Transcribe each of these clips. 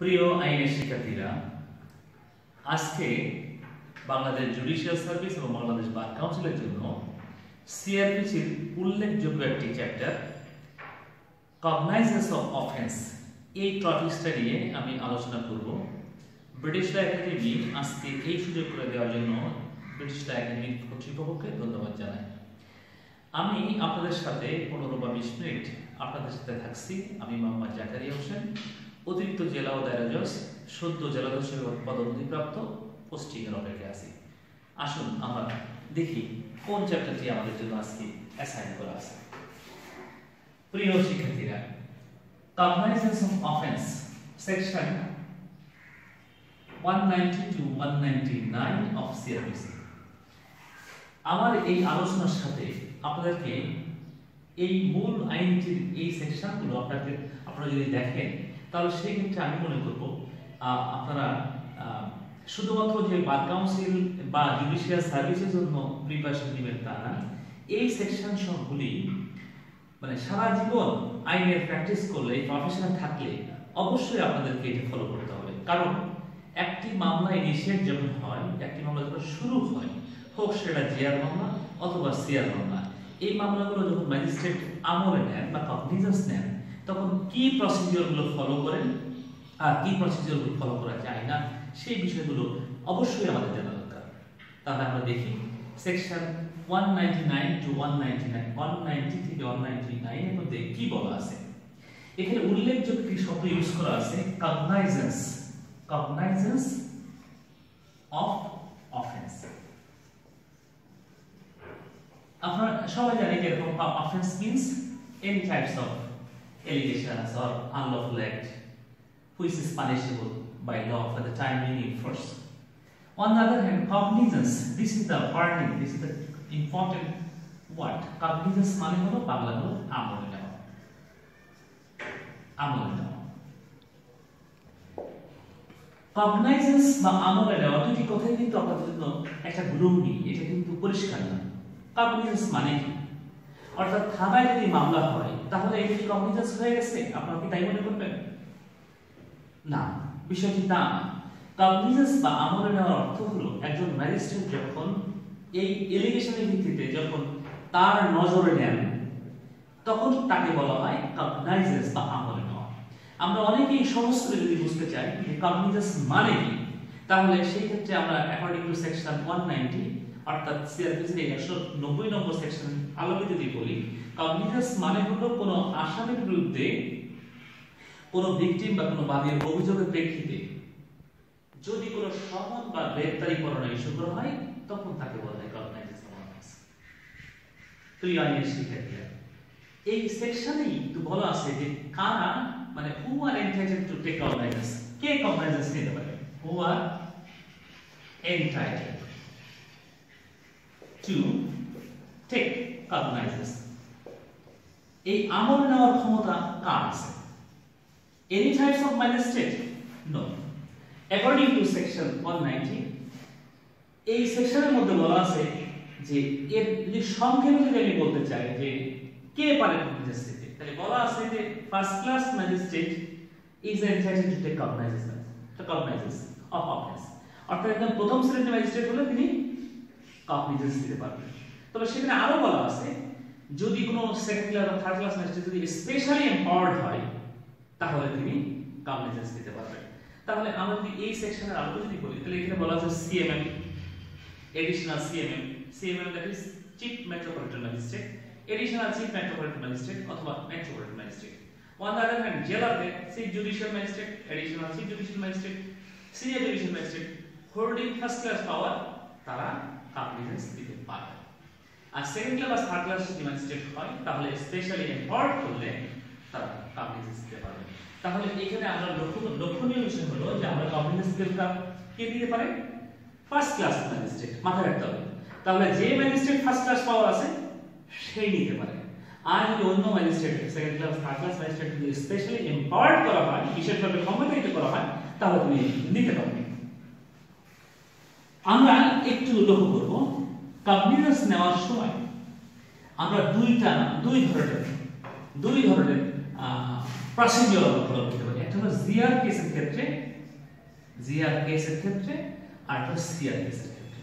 প্রিয় আইনের শিক্ষার্থীরা, আজকে বাংলাদেশ জুডিশিয়াল সার্ভিস এবং বাংলাদেশ বার কাউন্সিলের জন্য সিআরপিসির উল্লেখযোগ্য একটি চ্যাপ্টার কগনাইজেন্স অফ অফেন্স, এই টপিকটা নিয়ে আমি আলোচনা করব। ব্রিটিশ ল একাডেমি আজকে এই সুযোগ করে দেওয়ার জন্য ব্রিটিশ ল একাডেমির কর্তৃপক্ষকে ধন্যবাদ জানাই। আমি আপনাদের সাথে 15 বা 20 মিনিট আপনাদের সাথে থাকছি। আমি মোহাম্মদ জাকারিয়া হোসেন, অতিরিক্ত জেলা ও দায়রা জজ, সদ্য জেলা জজ হিসেবে পদোন্নতিপ্রাপ্ত, পোস্টিংয়ের অপেক্ষায় আছি। আসুন আমরা দেখি কোন চ্যাপ্টারটি আমাদের জন্য আজকে অ্যাসাইন করা আছে। প্রিয় শিক্ষার্থীরা, cognizance of offence section 190 to 199 of CrPC. আমার এই আলোচনার সাথে আপনাদেরকে এই মূল আইনটির এই সেকশনগুলো আপনারা যদি দেখেন, তাহলে সেই ক্ষেত্রে আমি মনে করব আপনারা শুধুমাত্র যে বার কাউন্সিল বা জুডিশিয়াল সার্ভিসের জন্য প্রিপারেশন নেবেন তা না, এই সেকশন সবগুলি মানে সারা জীবন আইনের প্র্যাকটিস করলে, এই প্রফেশনে থাকলে অবশ্যই আপনাদেরকে এটা ফলো করতে হবে। কারণ একটি মামলা ইনিশিয়েট যখন হয়, একটি মামলা যখন শুরু হয়, হোক সেটা জিআর মামলা অথবা সিআর মামলা, এই মামলাগুলো যখন ম্যাজিস্ট্রেট আমলে নেন বা কগনিজেন্স নেন, তখন কি প্রসিডিওরগুলো ফলো করেন আর কি প্রসিডিওরগুলো ফলো করা যায় না, সেই বিষয়গুলো অবশ্যই আমাদের জানা দরকার। তাহলে আমরা দেখি সেকশন 199 to 199, 190 থেকে 199 এর মধ্যে কি বলা আছে। এখানে উল্লেখযোগ্য একটি শব্দ ইউজ করা আছে, কগনাইজেন্স, কগনাইজেন্স অফ অফেন্স। আপনারা সবাই জানেন যে এরকম offence means any types of allegations or unlawful act which is punishable by law for the time being in force. On the other hand, cognizance, this is the warning, this is the important word. Cognizance মানে হলো বাংলা হলো আমলে নেওয়া, আমলে নেওয়া। কগনাইজেন্স বা আমলে নেওয়া দুটি কথাই কিন্তু আপনাদের জন্য একটা গ্রুপি, এটা কিন্তু পরিষ্কার না। কগনিজেন্স মানে কি? অর্থাৎ থানায় যদি মামলা হয়, তাহলে এটা কি কগনিজেন্স হয়ে গেছে? আপনারা কি তাই মনে করবেন? না, বিষয়টি তা না। কগনিজেন্স বা আমলে নেওয়ার অর্থ হলো একজন ম্যাজিস্ট্রেট যখন এই এলিগেশনের ভিত্তিতে যখন তার নজরে নেন, তখন তাকে বলা হয় কগনাইজেন্স বা আমলে নেওয়া। আমরা অনেকেই সহজ করে যদি বুঝতে চাই যে কগনিজেন্স মানে কি, তাহলে সেই ক্ষেত্রে আমরা অ্যাকর্ডিং টু সেকশন 190 অর্থাৎ সিআরপিসির 190 নম্বর সেকশন আলোকে যদি বলি, কগনিজেন্স মানে হলো কোনো আসামির বিরুদ্ধে কোনো ভিকটিম বা কোনো বাদীর অভিযোগের প্রেক্ষিতে যদি কোনো সমন বা গ্রেফতারি পরোয়ানা ইস্যু করা হয়, তখন তাকে বলা হয় কগনাইজেন্স অফ অফেন্স। প্রিয় আইনের শিক্ষার্থীরা, এই সেকশনেই তো বলা আছে যে কারা মানে হু আর এন্টাইটেড টু টেক কগনাইজেন্স, কে কগনাইজেন্স নিতে পারে? হু আর এন্টাইটেড to take cognizance. এই আমল নেওয়ার ক্ষমতা কার আছে? Any types of magistrate? No. According to section 190, এই সেকশনের মধ্যে বলা আছে যে এর যদি সংক্ষেপে যদি আমি বলতে চাই যে কে পারে কগনিজেন্স নিতে, তাহলে বলা আছে যে first class magistrate is entitled to take cognizance of offense. অর্থাৎ একদম প্রথম শ্রেণীর ম্যাজিস্ট্রেট হলে তিনি কগনিজেন্স দিতে পারবেন। তবে সেখানে আরো বলা আছে যদি কোনো সেকেন্ড ক্লাস বা থার্ড ক্লাস ম্যাজিস্ট্রেট যদি স্পেশালি এম্পাওয়ার্ড হয়, তাহলে তিনি কগনিজেন্স দিতে পারবেন। তাহলে আমরা যদি এই সেকশনের আলোকে যদি বলি, তাহলে এখানে বলা আছে CMM, additional CMM that is chief metropolitan magistrate, additional chief metropolitan magistrate অথবা metropolitan magistrate. On the other hand জেলাতে chief judicial magistrate, additional chief judicial magistrate, senior judicial magistrate holding first class power, তারা cognizance দিতে পারে। আর second class third class যদি magistrate হয়, তাহলে specially empowered করলে তারা কগনিজেন্স দিতে পারবে। তাহলে এখানে আমরা লক্ষণীয় বিষয় হলো যে আমরা কগনিজেন্স কে দিতে পারে? ফার্স্ট ক্লাস ম্যাজিস্ট্রেট, মাথায় রাখতে হবে। তাহলে যে ম্যাজিস্ট্রেট ফার্স্ট ক্লাস পাওয়ার আছে সেই নিতে পারে। আর যদি অন্য magistrate second class third class magistrate যদি স্পেশালি এম্পাওয়ার্ড করা হয়, বিশেষভাবে ক্ষমতায়িত করা হয়, তাহলে তুমি নিতে পারবে। আমরা একটু লক্ষ্য করব কগনিজেন্স নেওয়ার সময় আমরা দুই ধরনের প্রসিডিউর ফলো করতে পারি। একটা হলো জিআর কেসের ক্ষেত্রে, আর একটা সিআর কেসের ক্ষেত্রে।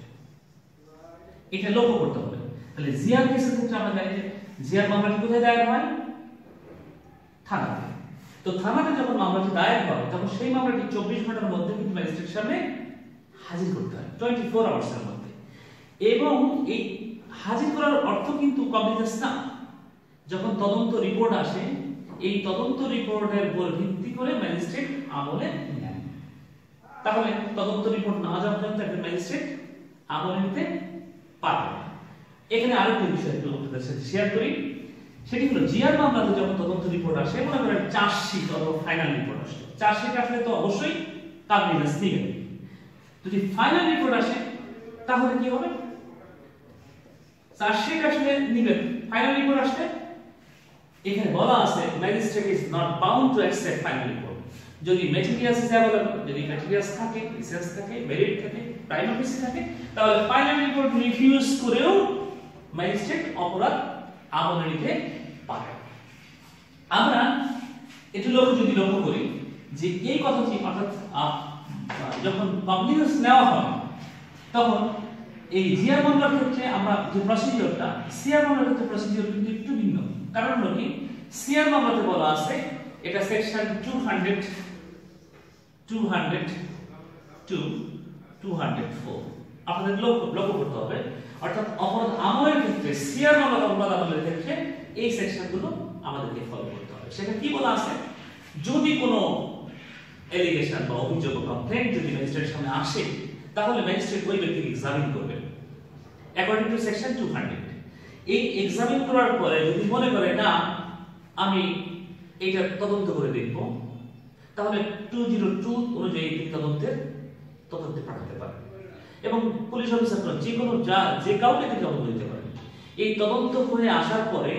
এটা লক্ষ্য করতে হবে। তাহলে জিআর কেসের ক্ষেত্রে আমরা জানি যে জিআর মামলাটি কোথায় দায়ের হয়? থানাতে। তো থানাতে যখন মামলাটি দায়ের হয় তখন সেই মামলাটি 24 ঘন্টার মধ্যে কিন্তু ম্যাজিস্ট্রেটের সামনে হাজির করতে হয়, 24 আওয়ার্সের মধ্যে। এবং এই হাজির করার অর্থ কিন্তু কগনিজেন্স না। যখন তদন্ত রিপোর্ট আসে, এই তদন্ত রিপোর্টের উপর ভিত্তি করে ম্যাজিস্ট্রেট আমলে নেন। তাহলে তদন্ত রিপোর্ট না যাওয়া পর্যন্ত একজন ম্যাজিস্ট্রেট আমলে নিতে পারবে না। এখানে আরেকটি বিষয় একটু আপনাদের সাথে শেয়ার করি, সেটি হলো জিআর মামলাতে যখন তদন্ত রিপোর্ট আসে, মনে করেন চার্জশিট অথবা ফাইনাল রিপোর্ট আসে, চার্জশিট আসলে তো অবশ্যই কগনিজেন্স নিবে। যদি ফাইনাল রিপোর্ট আসে তাহলে কি হবে? চার্জশিট আসলে নিবে, ফাইনাল রিপোর্ট আসলে এখানে বলা আছে magistrate is not bound to accept final report. যদি ম্যাটেরিয়ালস ইজ अवेलेबल, যদি ম্যাটেরিয়ালস থাকে, রিসার্চ থাকে, মেরিট থাকে, প্রাইম অফিসে থাকে, তাহলে ফাইনাল রিপোর্ট রিফিউজ করেও ম্যাজিস্ট্রেট অপরাধ আমলে নিতে পারে। আমরা এটি লক্ষ্য করি যে এই কথাটি অর্থাৎ যখন কগনিজেন্স নেওয়া হয় তখন এই জিআর মামলার ক্ষেত্রে আমরা যে প্রসিডিউরটা, সিআর মামলার ক্ষেত্রে প্রসিডিউর কিন্তু একটু ভিন্ন। কারণ হলো কি, সিআর মামলাতে বলা আছে এটা সেকশন 200 টু 204 আপনাদের লক্ষ্য করতে হবে। অর্থাৎ অপরাধ আমলের ক্ষেত্রে, সিআর মামলার অপরাধ আমলের ক্ষেত্রে এই সেকশনগুলো আমাদেরকে ফলো করতে হবে। সেটা কি বলা আছে, যদি কোনো এলিগেশন বা অভিযোগ বা কমপ্লেইন্ট যদি ম্যাজিস্ট্রেটের সামনে আসে তাহলে ম্যাজিস্ট্রেট ওই ব্যক্তিকে এক্সামিন করবে অ্যাকর্ডিং টু সেকশন 200। এই এক্সামিন করার পরে যদি মনে করে না আমি এটা তদন্ত করে দেখব, তাহলে 202 অনুযায়ী তদন্তে পাঠাতে পারে। এবং পুলিশ অফিসার যে কাউকে তদন্ত দিতে পারে। এই তদন্ত হয়ে আসার পরে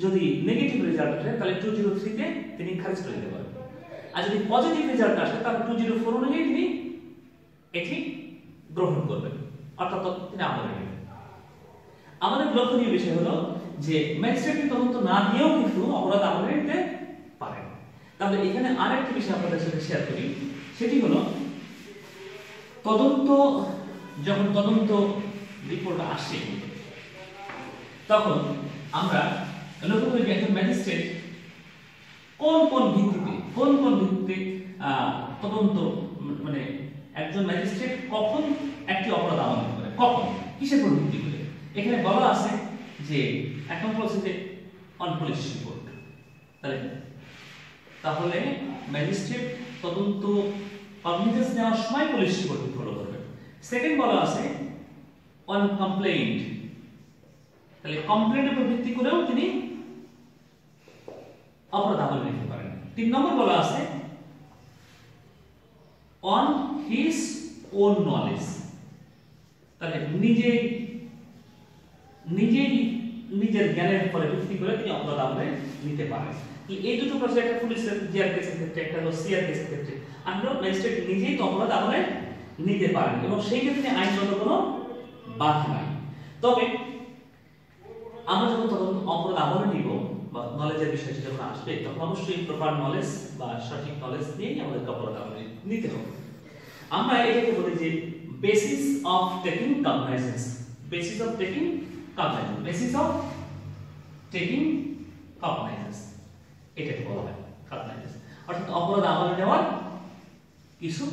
যদি নেগেটিভ রেজাল্ট আসে তাহলে 203 তে তিনি খারিজ করে দিতে পারেন। আর যদি পজিটিভ রেজাল্ট আসে তাহলে 204 অনুযায়ী তিনি এটি গ্রহণ করবেন, অর্থাৎ তিনি আমলে নেবেন। আমাদের লক্ষণীয় বিষয় হলো যে ম্যাজিস্ট্রেট তদন্ত না দিয়েও কিন্তু অপরাধ আমলে নিতে পারেন। তাহলে এখানে আরেকটি বিষয় আপনাদের সাথে শেয়ার করি, সেটি হলো যখন তদন্ত রিপোর্ট আসে তখন আমরা লক্ষ্য করি একজন ম্যাজিস্ট্রেট কোন ভিত্তিতে তদন্ত, মানে একজন ম্যাজিস্ট্রেট কখন একটি অপরাধ আমলে করে, কখন কিসের উপর ভিত্তি করে। এখানে বলা আছে যে এক নম্বর বলছে অন পুলিশ রিপোর্ট। তাহলে ম্যাজিস্ট্রেট তদন্ত কগনিজেন্স নেওয়ার সময় পুলিশ রিপোর্ট ফলো করবে। সেকেন্ড বলা আছে অন কমপ্লেইন্ট, তাহলে কমপ্লেইন্টের উপর ভিত্তি করেও তিনি অপরাধ আমলে নিতে পারেন। 3 নম্বর বলা আছে অন হিজ ওন নলেজ, তাহলে নিজের জ্ঞানের উপর ভিত্তি করে তিনি অপরাধ আমলে নিতে পারেন। এই দুটো প্রসেস, একটা পুলিশের জিআর কেসের ক্ষেত্রে, একটা হলো সিআর কেসের ক্ষেত্রে আমরা ম্যাজিস্ট্রেট নিজেই তো অপরাধ আমলে নিতে পারেন এবং সেই ক্ষেত্রে আইনগত কোনো বাধা নাই। তবে আমরা যখন অপরাধ আমলে নিব বা নলেজের বিষয়টি যখন আসবে তখন অবশ্যই প্রপার নলেজ বা সঠিক নলেজ নিয়েই আমাদের অপরাধ আমলে নিতে হবে। আমরা এটাকে বলি যে basis of taking cognizance, basis of taking cognizance এটাকে বলা হয় কগনাইজেন্স, অর্থাৎ অপরাধ আমলে নেওয়ার কিছু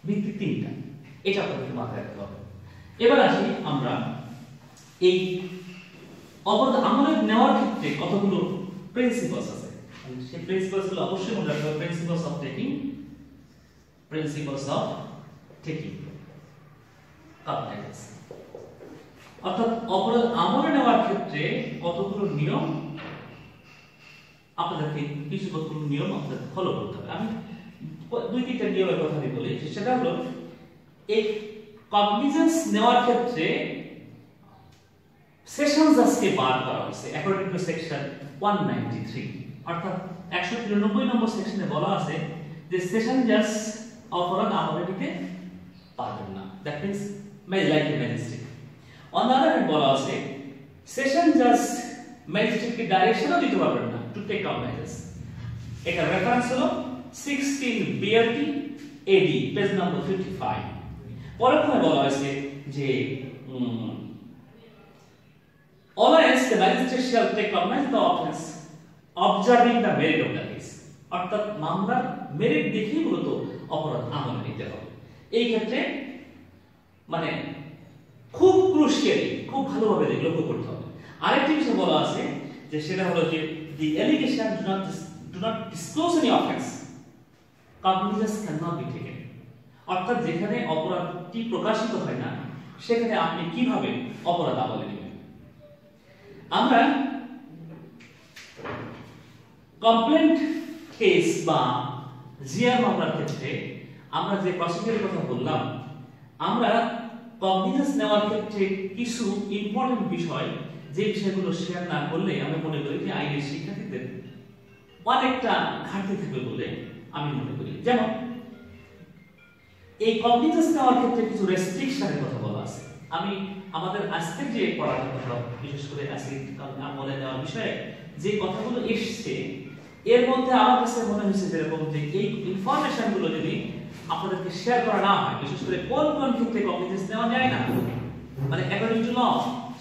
ভিত্তি 3টা, এটা আপনাদের মাথায় রাখতে হবে। এবার আসি আমরা এই অপরাধ আমলে নেওয়ার ক্ষেত্রে কতগুলো প্রিন্সিপালস আছে, সেই প্রিন্সিপালস গুলো অবশ্যই মনে রাখতে হবে। প্রিন্সিপালস অফ টেকিং কগনাইজেন্স, অর্থাৎ অপরাধ আমলে নেওয়ার ক্ষেত্রে কতগুলো নিয়ম আপনাদেরকে ফলো করতে হবে। আমি 2-3টা নিয়মের কথা বলি, সেটা হলো এই কগনিজেন্স নেওয়ার ক্ষেত্রে সেশন জাজকে বাদ করা হয়েছে অ্যাকর্ডিং টু সেকশন 193, অর্থাৎ 193 নম্বর সেকশনে বলা আছে যে সেশন জাজ অপরাধ আমলে নিতে পারবেন না, that means like a magistrate. On the other hand বলা আছে সেশন জাজ ম্যাজিস্ট্রেটকে ডাইরেকশনও দিতে পারবেন না, টু টেক কগনাইজেন্স। এটা রেফারেন্স হলো 16 BLT AD পেজ নাম্বার 55। পরক্ষণে বলা হয়েছে যে always the magistrate shall take cognizance of the offense observing the merit of the case, অর্থাৎ মামলার মেরিট দেখেই মূলত অপরাধ আমলে নিতে হবে। এই ক্ষেত্রে মানে খুব ক্রুশিয়ালি, খুব ভালোভাবে লক্ষ্য করতে হবে। আরেকটি বিষয় বলা আছে যে সেটা হলো যে the allegation do not disclose any offense, cognizance cannot be taken, অর্থাৎ যেখানে অপরাধটি প্রকাশিত হয় না সেখানে আপনি কিভাবে অপরাধ আমলে নেবেন। আমরা কমপ্লেন্ট কেস বা জিআর মামলার ক্ষেত্রে আমরা যে প্রসিডিউরের কথা বললাম, আমরা কগনিজেন্স নেওয়ার ক্ষেত্রে কিছু ইম্পর্টেন্ট বিষয় যে বিষয়গুলো শেয়ার না করলে আমি মনে করি যে আইনের শিক্ষার্থীদের অনেকটা ঘাটতি থাকবে বলে আমি মনে করি। যেমন এই কগনিজেন্স নেওয়ার ক্ষেত্রে কিছু রেস্ট্রিকশনের কথা বলা আছে। আমি আমাদের আজকের যে পড়ার কথা, বিশেষ করে আজকে আমলে নেওয়ার বিষয়ে যে কথাগুলো এসছে এর মধ্যে আমার কাছে মনে হয়েছে যেরকম যে এই ইনফরমেশনগুলো যদি আপনাদেরকে শেয়ার করা না হয়, বিশেষ করে কোন কোন ক্ষেত্রে কগনিজেন্স নেওয়া যায় না, মানে অ্যাকর্ডিং টু ল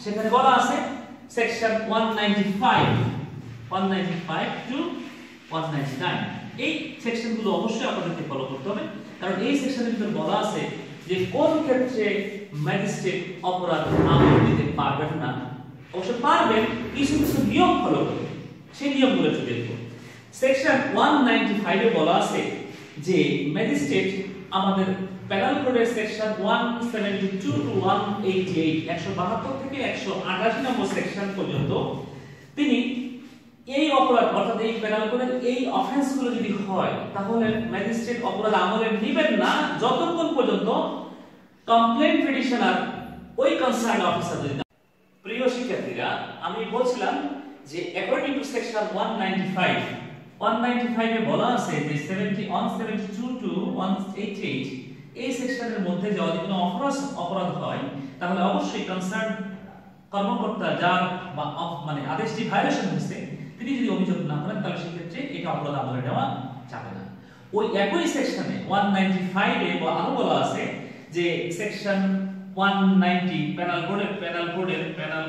সেখানে বলা আছে সেকশন 195 টু 199। এই সেকশনগুলো অবশ্যই আপনাদেরকে ফলো করতে হবে, কারণ এই সেকশনের ভিতর বলা আছে যে কোন ক্ষেত্রে ম্যাজিস্ট্রেট অপরাধ আমলে নিতে পারবেন না। অবশ্য পারবেন, কিছু কিছু নিয়ম ফলো করবে, সেই নিয়মগুলো একটু দেখব। সেকশন 195 এ বলা আছে যে ম্যাজিস্ট্রেট আমাদের পেনাল কোডের সেকশন 172 টু 188 172 থেকে 188 নম্বর সেকশন পর্যন্ত তিনি এই অপরাধ অর্থাৎ এই পেনাল কোডের এই অফেন্সগুলো যদি হয় তাহলে ম্যাজিস্ট্রেট অপরাধ আমলে নেবেন না যতক্ষণ পর্যন্ত কমপ্লেইন্ট পিটিশনার ওই কনসার্ন অফিসার যদি। প্রিয় শিক্ষার্থীরা, আমি বলছিলাম যে অ্যাকর্ডিং টু সেকশন 195 এ বলা আছে যে 172 টু 188 এই সেকশনের মধ্যে যদি কোনো অপরাধ হয় তাহলে অবশ্যই কনসার্ন কর্মকর্তা যার মানে আদেশটি ভায়োলেশন হয়েছে তিনি যদি অভিযোগ না করেন তাহলে সেক্ষেত্রে এটা অপরাধ আমলে নেওয়া যাবে না। ওই একই সেকশনে 195 এ আরো বলা আছে যে সেকশন 190 পেনাল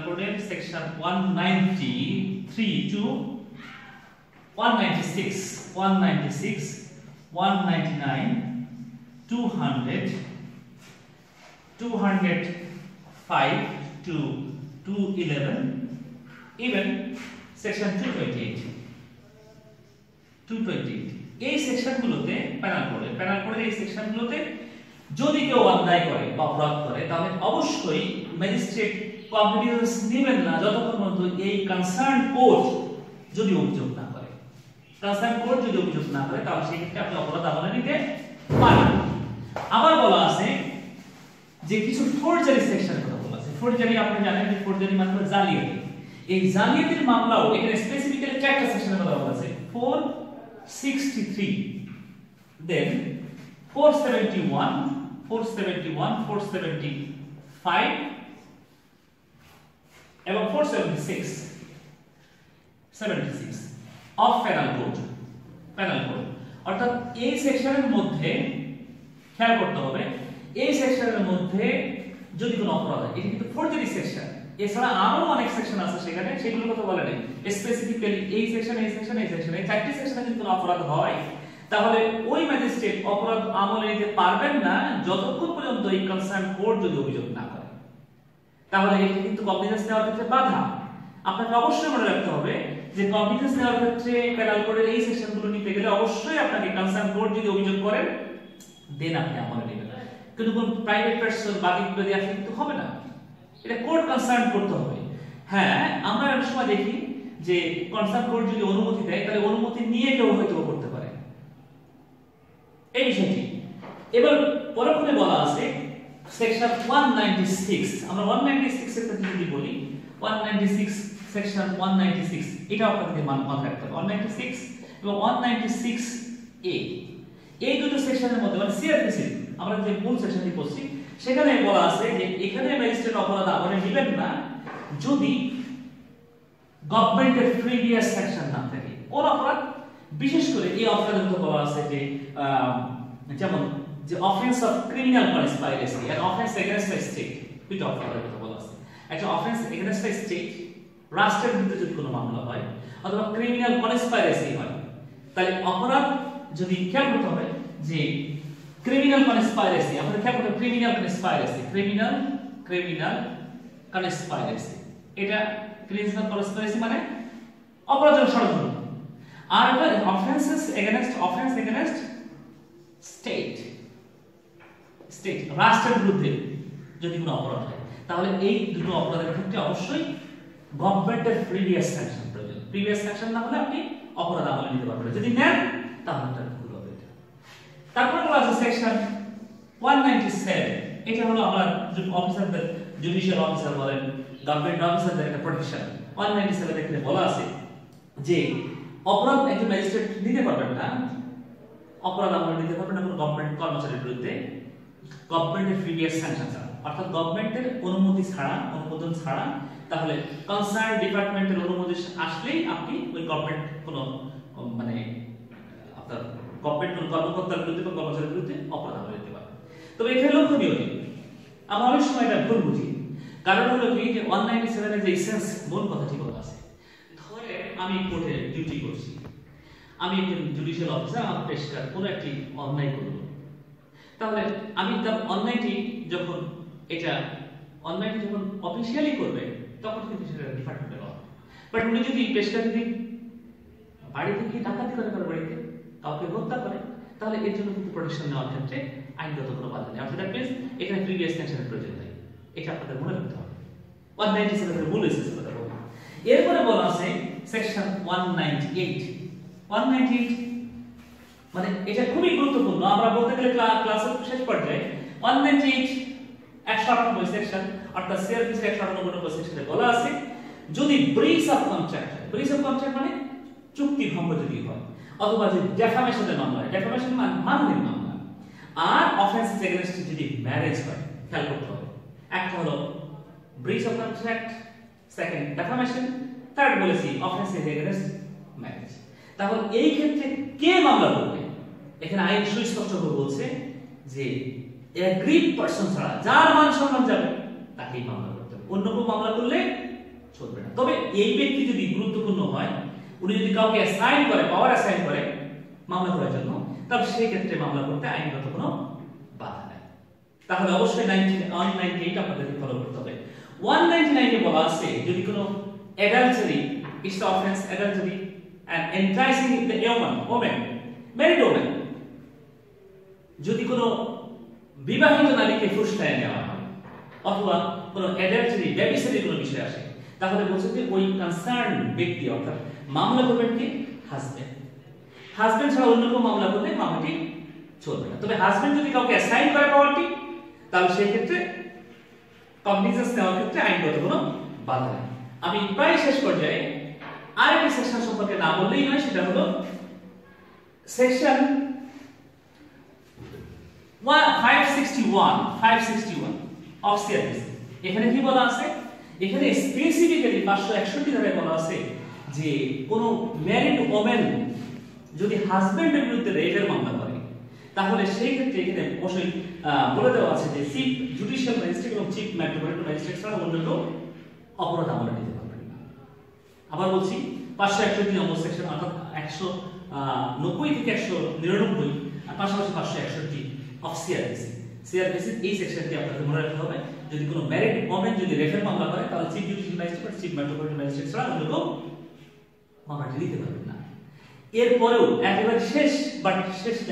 কোডের section 193 two 196 199 200 205 to 211 even section 228 এই সেকশনগুলোতে পেনাল কোডের এই সেকশনগুলোতে যদি কেউ অন্যায় করে বা অপরাধ করে তাহলে অবশ্যই ম্যাজিস্ট্রেট কগনিজেন্স নেবেন না যতক্ষণ পর্যন্ত এই কনসার্ন কোর্ট যদি অভিযোগ না করে। তাহলে সেই ক্ষেত্রে আপনি অপরাধ আমলে নিতে পারেন। আবার বলা আছে যে কিছু ফোরজারি সেকশনের কথা বলা আছে। ফোরজারি আপনি জানেন যে ফোরজারি মানে জালিয়াতি। এই জালিয়াতির মামলাও এখানে স্পেসিফিক্যালি চারটা সেকশনের কথা বলা আছে। 463 দেন 471 475 এবং 476 অফ পেনাল কোড। অর্থাৎ এই সেকশনের মধ্যে খেয়াল করতে হবে, এই সেকশনের মধ্যে যদি কোনো অপরাধ হয়, এটা কিন্তু ফোরজারি সেকশন, এছাড়া আরো অনেক সেকশন আছে সেখানে, সেগুলোর কথা বলে নাই। স্পেসিফিক্যালি এই সেকশন এই চারটি সেকশনে যদি কোনো অপরাধ হয় তাহলে ওই ম্যাজিস্ট্রেট অপরাধ আমলে নিতে পারবেন না যতক্ষণ পর্যন্ত এই কনসার্ন কোর্ট যদি অভিযোগ না করে। তাহলে এটা কিন্তু কগনিজেন্স নেওয়ার ক্ষেত্রে বাধা। আপনাকে অবশ্যই মনে রাখতে হবে যে কগনিজেন্স নেওয়ার ক্ষেত্রে পেনাল কোডের এই সেকশনগুলো নিতে গেলে অবশ্যই আপনাকে কনসার্ন কোর্ট যদি অভিযোগ করেন দেন আপনি আমলে নেবেন। কিন্তু কোন প্রাইভেট পারসন বাদী আসলে কিন্তু হবে না, এটা কোর্ট কনসার্ন করতে হবে। হ্যাঁ, আমরা অনেক সময় দেখি যে কনসার্ন কোর্ট যদি অনুমতি দেয় তাহলে অনুমতি নিয়ে কেউ হয়তো করতে পারে এই বিষয়টি। এবার পরক্ষণে বলা আছে সেকশন 196, আমরা 196 এর কথা যদি বলি 196 সেকশন 196 এটা আপনাদের মনে রাখতে হবে। 196 এবং 196 এ এই দুটো সেকশনের মধ্যে মানে সিআরপিসি আমরা যে মূল সেকশনটি পড়ছি সেখানে বলা আছে যে এখানে ম্যাজিস্ট্রেট অপরাধ আমলে নেবেন না যদি গভর্নমেন্টের প্রিভিয়াস সেকশন না থাকে। কোন অপরাধ? বিশেষ করে এই অপরাধের মধ্যে বলা আছে যে যেমন যে offence of criminal conspiracy and offence against the state, দুটো অপরাধের কথা বলা আছে। একটা অফেন্স এগেইনস্ট দ্য স্টেট, রাষ্ট্রের বিরুদ্ধে যদি কোনো মামলা হয়, অথবা ক্রিমিনাল কনস্পাইরেসি হয়, তাহলে অপরাধ যদি খেয়াল করতে হবে যে ক্রিমিনাল কনস্পাইরেসি, আমরা খেয়াল করতে ক্রিমিনাল কনস্পাইরেসি, ক্রিমিনাল কনস্পাইরেসি, এটা ক্রিমিনাল কনস্পাইরেসি মানে অপরাধের ষড়যন্ত্র। আর এটা অফেন্স এগেইনস্ট স্টেট, রাষ্ট্রের বিরুদ্ধে যদি কোনো অপরাধ হয়, তাহলে এই দুটো অপরাধের ক্ষেত্রে অবশ্যই গভর্নমেন্টের প্রিভিয়াস স্যাংশন প্রয়োজন। প্রিভিয়াস স্যাংশন না হলে আপনি অপরাধ আমলে নিতে পারবেন, যদি নেন তাহলে তার ভুল হবে। তারপর বলা আছে সেকশন 197, এটা হলো আমরা অফিসারদের, জুডিশিয়াল অফিসার বলেন, গভর্নমেন্ট অফিসারদের একটা প্রোটেকশন। 197 এখানে বলা আছে যে অপরাধ একজন ম্যাজিস্ট্রেট নিতে পারবেন না, অপরাধ আমলে নিতে পারবেন না কোনো গভর্নমেন্ট কর্মচারীর বিরুদ্ধে গভর্নমেন্টের প্রিভিয়াস স্যাংশন ছাড়া, অর্থাৎ গভর্নমেন্টের অনুমতি ছাড়া, অনুমোদন ছাড়া, তাহলে কনসার্ন ডিপার্টমেন্টের অনুমতি আসলেই আপনি ওই গভর্নমেন্ট কোনো মানে আপনার গভর্নমেন্ট কোনো কর্মকর্তার বিরুদ্ধে বা কর্মচারীর বিরুদ্ধে অপরাধ আমলে নিতে পারবেন। তবে এখানে লক্ষণীয় যে আমরা অনেক সময় এটা ভুল বুঝি, কারণ হলো কি যে 197 এর যে এসেন্স মূল কথাটি বলা আছে। ধরে আমি কোর্টে ডিউটি করছি, আমি একজন জুডিশিয়াল অফিসার, আমার পেশকার কোনো একটি অন্যায় করব, তাহলে আমি তার অন্যায়টি যখন অফিশিয়ালি করবে তখন কিন্তু সেটা ডিপার্টমেন্টে হবে। বাট উনি যদি পেশকার যদি বাড়ি থেকে ডাকাতি করে কারো বাড়িতে কাউকে হত্যা করে, তাহলে এর জন্য কিন্তু প্রোটেকশন নেওয়ার ক্ষেত্রে আইনগত কোনো বাধা নেই, অর্থাৎ প্লিজ এখানে প্রিভিয়াস স্যাংশনের প্রয়োজন নেই, এটা আপনাদের মনে রাখতে হবে। 197 এর মূল এসেছে কথা বলবো। এরপরে বলা আছে সেকশন 198 মানে এটা খুবই গুরুত্বপূর্ণ, আমরা বলতে গেলে ক্লাসের শেষ পর্যায়ে 198 198 সেকশন, অর্থাৎ সিআরপিসি 198 সেকশনে বলা আছে যদি ব্রিচ অফ কন্ট্রাক্ট মানে চুক্তি ভঙ্গ যদি হয়, অথবা যদি ডেফামেশনের মামলা হয়, ডেফামেশন মানে মানহানির মামলা, আর অফেন্সেস এগেইনস্ট যদি ম্যারেজ হয়, খেয়াল করতে হবে। একটা হলো breach of contract, second defamation, third বলেছি অফেন্সেস এগেইনস্ট ম্যারেজ। তাহলে এই ক্ষেত্রে কে মামলা করবে? এখানে আইন সুস্পষ্টভাবে বলছে যে এগ্রিড পারসন ছাড়া, যার মান সম্মান যাবে তাকেই মামলা করতে হবে, অন্য কেউ মামলা করলে চলবে না। তবে এই ব্যক্তি যদি গুরুত্বপূর্ণ হয়, উনি যদি কাউকে অ্যাসাইন করে, পাওয়ার অ্যাসাইন করে মামলা করার জন্য, তবে সেই ক্ষেত্রে মামলা করতে আইনগত কোনো বাধা নেই। তাহলে অবশ্যই 198 আপনাদেরকে ফলো করতে হবে। 199 এ বলা আছে যদি কোনো adultery, it's offence adultery and enticing the woman, married woman, যদি কোনো বিবাহিত নারীকে ফুসলায় নেওয়া হয়, অথবা কোনো অ্যাডাল্টারি ব্যভিচারী কোনো বিষয় আসে, তাহলে বলছে যে ওই কনসার্ন ব্যক্তি অর্থাৎ মামলা করবেন কি হাজবেন্ড ছাড়া অন্য কেউ মামলা করলে মামলাটি চলবে না। তবে হাজবেন্ড যদি কাউকে অ্যাসাইন করে পাওয়ারটি, তাহলে সেই ক্ষেত্রে কগনিজেন্স নেওয়ার ক্ষেত্রে আইনগত কোনো বাধা নেই। আমি প্রায় শেষ পর্যায়ে আরেকটি সেকশন সম্পর্কে না বললেই নয়, সেটা হলো সেকশন 561 অফ সিআরপিসি। এখানে কি বলা আছে? এখানে স্পেসিফিক্যালি 561 ধারায় বলা আছে যে কোন ম্যারিড ওম্যান যদি হাজবেন্ডের বিরুদ্ধে রেপের মামলা করে, তাহলে সেই ক্ষেত্রে এখানে অবশ্যই বলে দেওয়া আছে যে চিফ জুডিশিয়াল ম্যাজিস্ট্রেট এবং চিফ মেট্রোপলিটন ম্যাজিস্ট্রেট ছাড়া অন্য কেউ অপরাধ আমলে নিতে পারবেন না। আবার বলছি 561 নম্বর সেকশন, অর্থাৎ 190 থেকে 199, আর পাশাপাশি 561 অফ সিআরপিসি এই সেকশনটি আপনাদের মনে রাখতে হবে। যদি কোনো ম্যারিড ওম্যান যদি রেফার মামলা করে, তাহলে chief judicial magistrate, chief metropolitan magistrate ছাড়া অন্য কেউ মামলাটি দিতে পারবেন না। এরপরেও একেবারে শেষ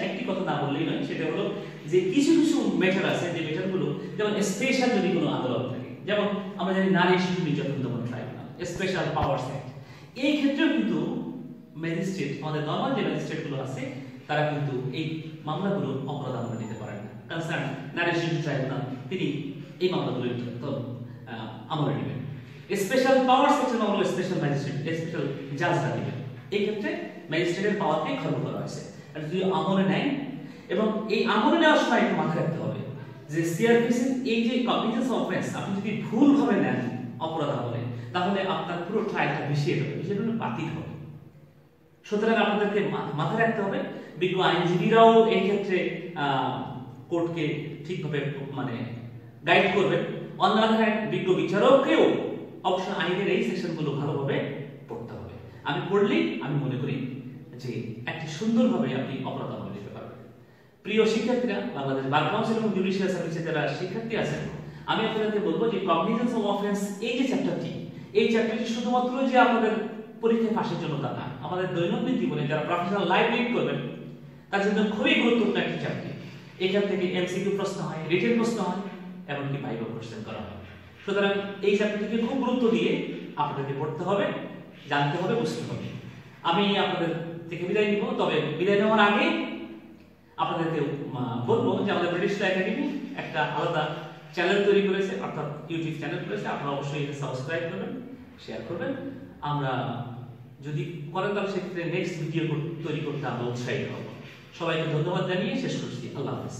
একটি কথা না বললেই নয়, সেটা হলো যে কিছু কিছু ম্যাটার আছে, যে ম্যাটারগুলো যেমন স্পেশাল যদি কোনো আদালত থাকে, যেমন আমরা জানি নারী শিশু নির্যাতন দমন ট্রাইব্যুনাল, স্পেশাল পাওয়ারস অ্যাক্ট, এই ক্ষেত্রেও কিন্তু ম্যাজিস্ট্রেট, আমাদের নরমাল যে ম্যাজিস্ট্রেটগুলো আছে, তারা কিন্তু এই মামলাগুলো অপরাধ আমলে নিতে পারেন না। কনসার্ন নারী শিশু ট্রাইব্যুনাল তিনি এই মামলাগুলো আমলে নেবেন। স্পেশাল পাওয়ারস অ্যাক্টের মামলা স্পেশাল ম্যাজিস্ট্রেট, স্পেশাল জাজরা নেবেন। এই ক্ষেত্রে ম্যাজিস্ট্রেটের পাওয়ারকে খর্ব করা হয়েছে। আর যদি আমলে নেয়, এবং এই আমলে নেওয়ার সময় একটু মাথায় রাখতে হবে যে সিআরপিসির এই যে কগনিজেন্স অফেন্স আপনি যদি ভুলভাবে নেন অপরাধ আমলে, তাহলে আপনার পুরো ট্রায়ালটা বিষিয়ে যাবে, বাতিল হবে। সুতরাং আপনাদেরকে মাথায় রাখতে হবে বিজ্ঞ আইনজীবীরাও এই ক্ষেত্রে কোর্টকে ঠিকভাবে মানে গাইড করবেন, অন্যথায় বিজ্ঞ বিচারককেও অবশ্যই আইনের এই সেকশনগুলো ভালোভাবে পড়তে হবে। আমি পড়লেই আমি মনে করি যে একটি সুন্দরভাবে আপনি অপরাধ আমল দিতে পারবেন। প্রিয় শিক্ষার্থীরা, বাংলাদেশ বার কাউন্সিল এবং জুডিশিয়াল সার্ভিসে যারা শিক্ষার্থী আছেন, আমি আপনাদেরকে বলবো যে কগনিজেন্স অফ অফেন্স এই যে চ্যাপ্টারটি, এই চ্যাপ্টারটি শুধুমাত্র যে আপনাদের পরীক্ষায় পাশের জন্য তা না, আমাদের দৈনন্দিন জীবনে যারা প্রফেশনাল লাইফ লিড করবেন তার জন্য খুবই গুরুত্বপূর্ণ একটি চ্যাপ্টার। এখান থেকে এমসিকিউ প্রশ্ন হয়, রিটেন প্রশ্ন হয়, এমনকি ভাইভা কোশ্চেন করা হয়। সুতরাং এই চ্যাপ্টারটিকে খুব গুরুত্ব দিয়ে আপনাদেরকে পড়তে হবে, জানতে হবে, বুঝতে হবে। আমি আপনাদের থেকে বিদায় নিব, তবে বিদায় নেওয়ার আগে আপনাদেরকে বলবো যে আমাদের ব্রিটিশ ল একাডেমি একটা আলাদা চ্যানেল তৈরি করেছে, অর্থাৎ ইউটিউব চ্যানেল করেছে। আপনারা অবশ্যই এটা সাবস্ক্রাইব করবেন, শেয়ার করবেন। আমরা যদি করেন তাহলে সেক্ষেত্রে নেক্সট ভিডিও তৈরি করতে আমরা উৎসাহিত হব। সবাইকে ধন্যবাদ জানিয়ে শেষ করছি। আল্লাহ হাফেজ।